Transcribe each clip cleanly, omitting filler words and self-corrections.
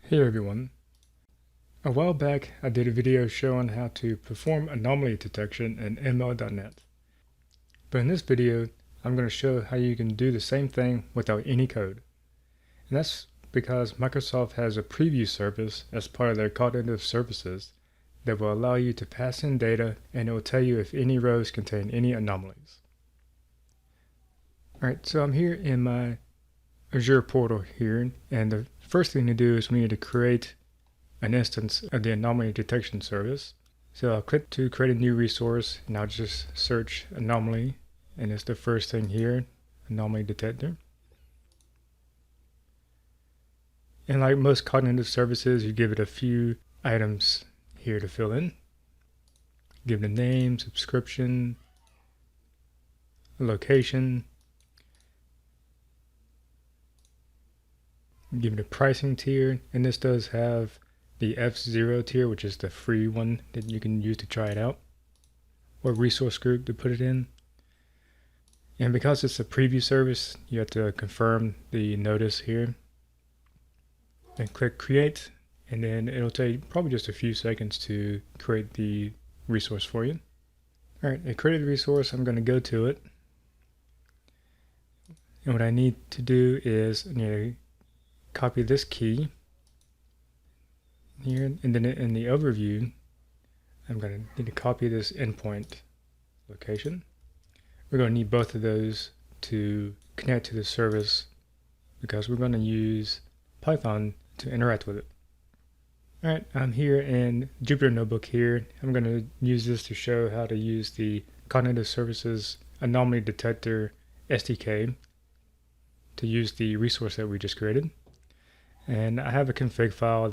Hey everyone. A while back I did a video showing how to perform anomaly detection in ML.NET. But in this video I'm going to show how you can do the same thing without any code. And that's because Microsoft has a preview service as part of their Cognitive Services that will allow you to pass in data and it will tell you if any rows contain any anomalies. Alright, so I'm here in my Azure portal here, and the first thing to do is we need to create an instance of the anomaly detection service. So I'll click to create a new resource and I'll just search anomaly, and it's the first thing here, anomaly detector. And like most cognitive services, you give it a few items here to fill in. Give it a name, subscription, a location, give it a pricing tier, and this does have the F0 tier, which is the free one that you can use to try it out, or resource group to put it in. And because it's a preview service, you have to confirm the notice here and click create, and then it'll take probably just a few seconds to create the resource for you. Alright, I created the resource. I'm going to go to it, and what I need to do is I need to copy this key here, and then in the overview I'm going to need to copy this endpoint location. We're going to need both of those to connect to the service because we're going to use Python to interact with it. Alright, I'm here in Jupyter Notebook here. I'm going to use this to show how to use the Cognitive Services Anomaly Detector SDK to use the resource that we just created. And I have a config file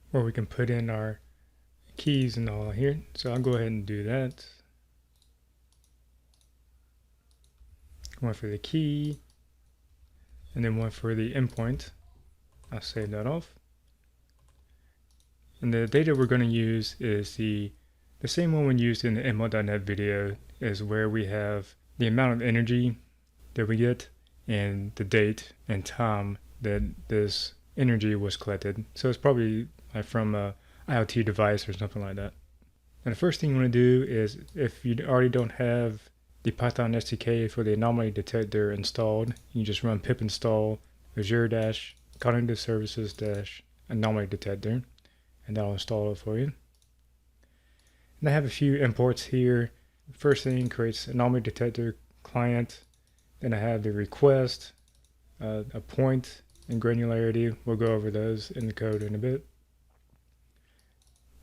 where we can put in our keys and all here. So I'll go ahead and do that. One for the key, and then one for the endpoint. I'll save that off. And the data we're going to use is the same one we used in the ML.NET video, is where we have the amount of energy that we get and the date and time that this energy was collected. So it's probably like from a IoT device or something like that. And the first thing you want to do is, if you already don't have the Python SDK for the anomaly detector installed, you just run pip install Azure-Cognitive Services-Anomaly Detector, and that'll install it for you. And I have a few imports here. First thing creates anomaly detector client. Then I have the request, a point, and granularity. We'll go over those in the code in a bit.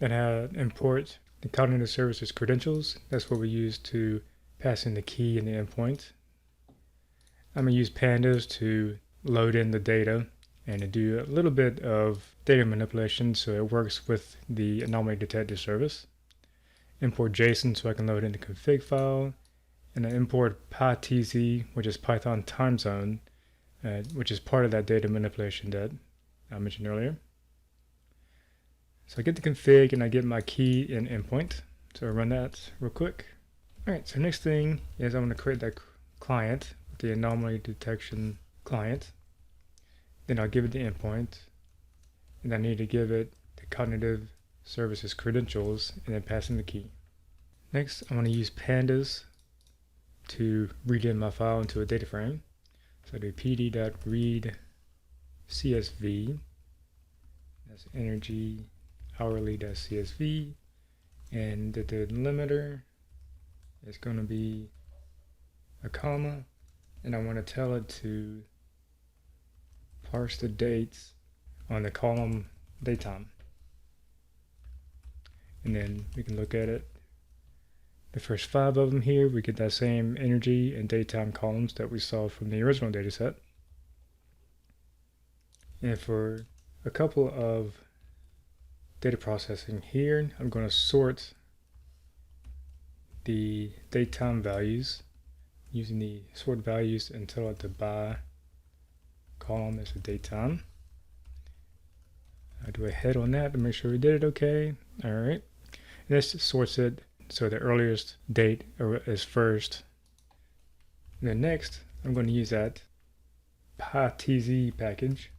Then I import the Cognitive Services credentials. That's what we use to pass in the key and the endpoint. I'm going to use pandas to load in the data and to do a little bit of data manipulation so it works with the anomaly detector service. Import JSON so I can load in the config file, and I import PyTZ, which is Python time zone, which is part of that data manipulation that I mentioned earlier. So I get the config and I get my key and endpoint. So I run that real quick. Alright, so next thing is I'm going to create that client, the anomaly detection client. Then I'll give it the endpoint, and I need to give it the Cognitive Services credentials and then pass in the key. Next, I'm going to use pandas to read in my file into a data frame. So I do pd.read CSV, that's energy hourly.csv, and the delimiter is going to be a comma, and I want to tell it to parse the dates on the column daytime. And then we can look at it. The first 5 of them here, we get that same energy and daytime columns that we saw from the original data set. And for a couple of data processing here, I'm going to sort the daytime values using the sort values and tell it to by column as the daytime. I do a head on that to make sure we did it okay. Alright. This sorts it so the earliest date is first. And then next, I'm going to use that PyTZ package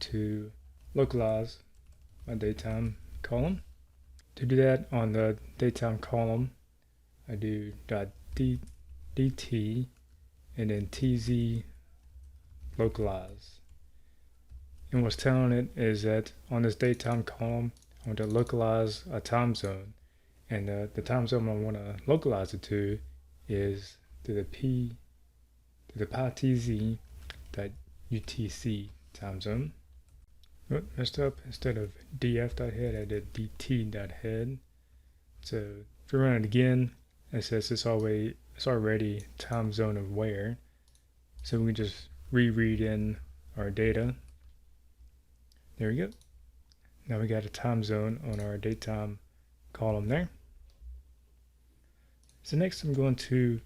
to localize my datetime column. To do that, on the datetime column, I do .dt and then tz localize. And what's telling it is that on this datetime column, I want to localize a time zone. And the time zone I want to localize it to is to the PyTZ .utc time zone. Oh, messed up. Instead of df.head, I did dt.head. So if we run it again, it says it's already time zone of where. So we can just reread in our data. There we go. Now we got a time zone on our datetime column there. So next I'm going to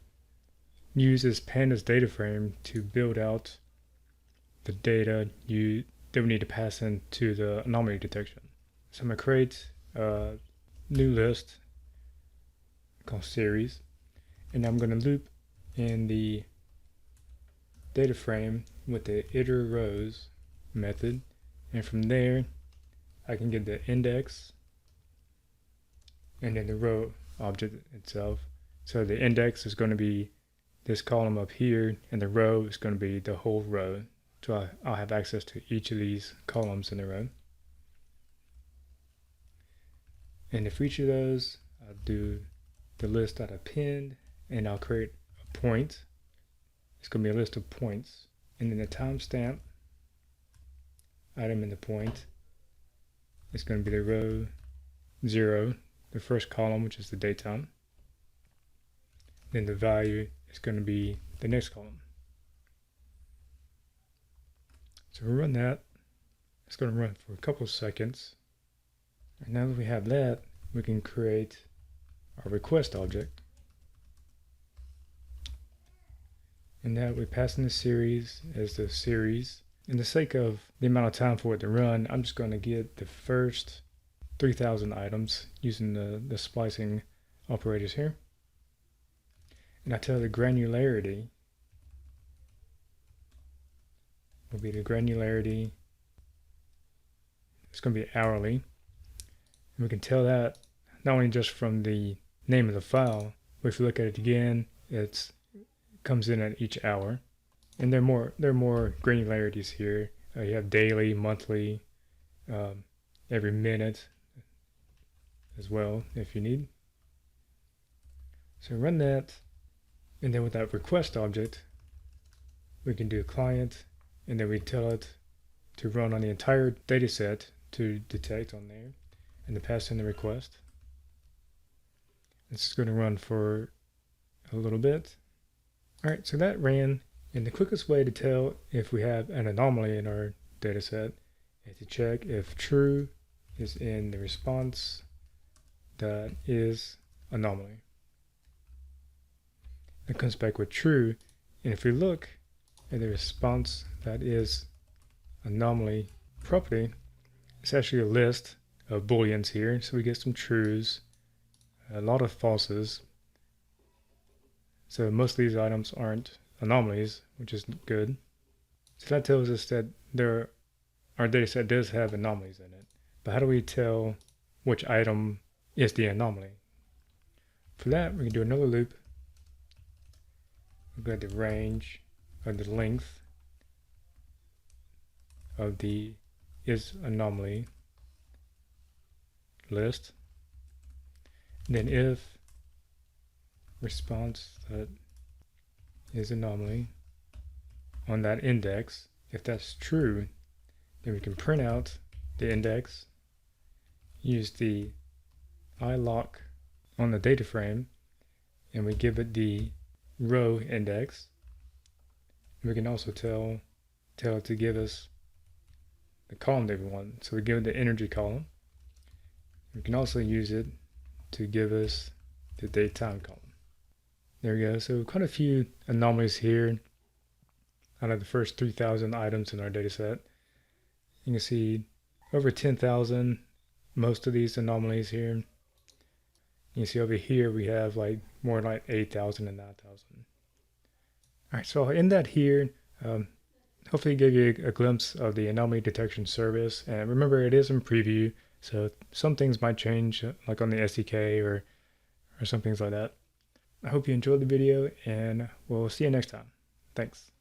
use this pandas data frame to build out the data that we need to pass into the anomaly detection. So I'm going to create a new list called series, and I'm going to loop in the data frame with the iter_rows method, and from there I can get the index and then the row object itself. So the index is going to be this column up here, and the row is going to be the whole row. So I'll have access to each of these columns in the row. And for each of those, I'll do the list.append, and I'll create a point. It's going to be a list of points. And then the timestamp item in the point is going to be the row 0, the first column, which is the datetime. Then the value is going to be the next column. So we run that. It's going to run for a couple of seconds. And now that we have that, we can create our request object. And now we pass in the series as the series. In the sake of the amount of time for it to run, I'm just going to get the first 3,000 items using the splicing operators here. And I tell the granularity will be the granularity. It's going to be hourly. And we can tell that not only just from the name of the file, but if you look at it again, it comes in at each hour. And there are more granularities here. You have daily, monthly, every minute as well if you need. So run that, and then with that request object, we can do a client, and then we tell it to run on the entire data set to detect on there, and to pass in the request. This is going to run for a little bit. All right, so that ran. And the quickest way to tell if we have an anomaly in our data set is to check if true is in the response that is anomaly. It comes back with true, and if we look at the response that is anomaly property, it's actually a list of booleans here. So we get some trues, a lot of falses. So most of these items aren't anomalies, which is good. So that tells us that our data set does have anomalies in it. But how do we tell which item is the anomaly? For that, we can do another loop. We'll go to the range or the length of the is anomaly list. And then if response that is anomaly on that index, if that's true, then we can print out the index, use the iloc on the data frame, and we give it the row index. And we can also tell it to give us the column that we want. So we give it the energy column. We can also use it to give us the datetime column. There we go. So quite a few anomalies here out of the first 3,000 items in our data set. You can see over 10,000, most of these anomalies here. You can see over here we have like more like 8,000 and 9,000. All right, so I'll end that here. hopefully give you a glimpse of the anomaly detection service. And remember, it is in preview, so some things might change, like on the SDK or some things like that. I hope you enjoyed the video, and we'll see you next time. Thanks.